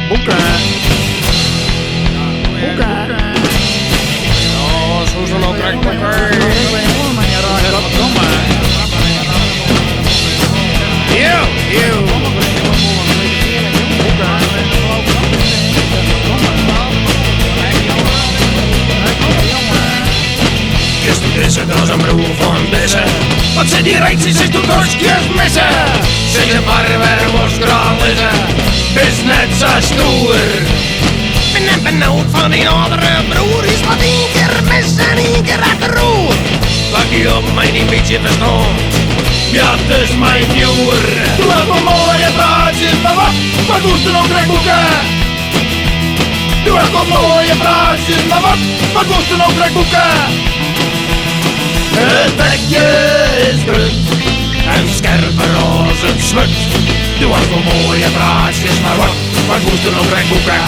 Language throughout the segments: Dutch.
boeken. Boeken. Oh, zo nou krijg boeken. Tussen, dat is een broer van Bissen. Wat ze die reeks is doet dorstjes missen. Zeg ze maar waar was graal liggen. Is net zo stoer. Ben net benauwd van die andere broer. Is wat één keer mis en één keer achteroer. Pak je op mij niet beetje verstaan. Ja, het is mijn viewer. Doe even mooie praatjes, maar wat doet er nou trekboeken? Doe even mooie praatjes, maar wat doet er nou trekboeken? Het bekje is druk en scherper als het zwut. Doe wat voor mooie praatjes, maar wat moest er nog rekboeken?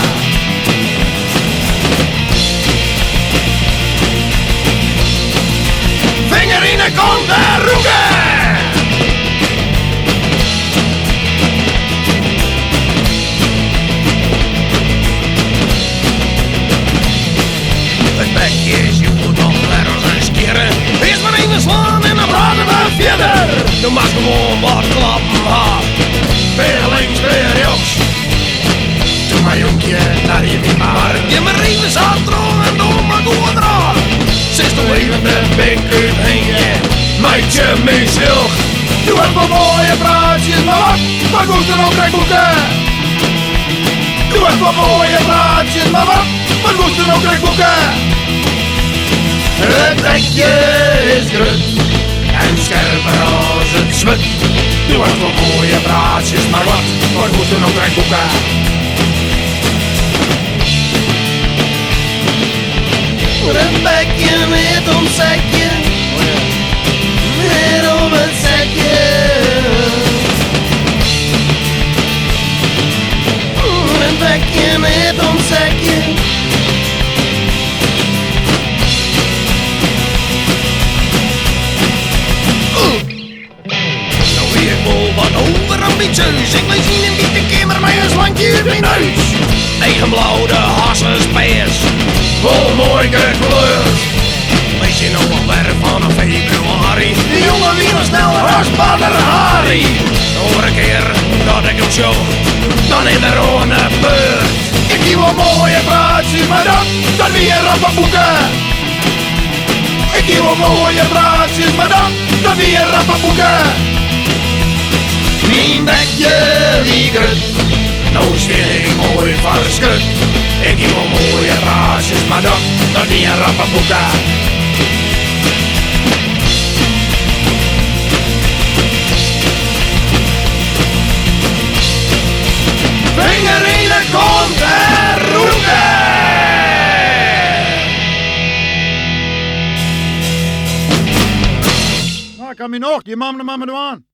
Vinger in de kont en roeken! Het bekje is je moet nog ergens eens keren. Eerst maar even slaan en dan praten we verder. Doe maar gewoon wat klappen had. Weer links, weer rechts. Doe maar jonkje, naar je wie maar. Je maar even zat droog en doe maar goed draag. Zes doe even de bek uitheen. Meidje, meeslucht. Doe even mooie praatjes, maar wat doet er nou trekboeken? Doe even mooie praatjes, maar wat doet er nou trekboeken? Het bekje is druk en scherper als het zwut. Doe wat voor mooie praatjes, maar wat moet er nog trekboeken? Een bekje met ons zekje, met om het zekje. Een bekje met ons zekje. Ambitieus, ik wil zien een witte kamer met een slankje uit mijn neus. Eigen blauw, de hassen speers, vol mooi gekleurd. Weet je nog wel ver van een februari? Die jongen weer sneller als Badr Hari. Over een keer dat ik hem show, dan in de rode beurt. Ik zie wel mooie praatjes, maar dan weer rappenboeken. Ik zie wel mooie praatjes, maar dan weer rappenboeken. Mijn bekje wie grut, nou is weer mooi verschut. Ik heb wel mooie praatjes, maar dat niet een rappenboeken. Vinger in de kont en roeken! Nou, kan me nog, je mam de man me aan.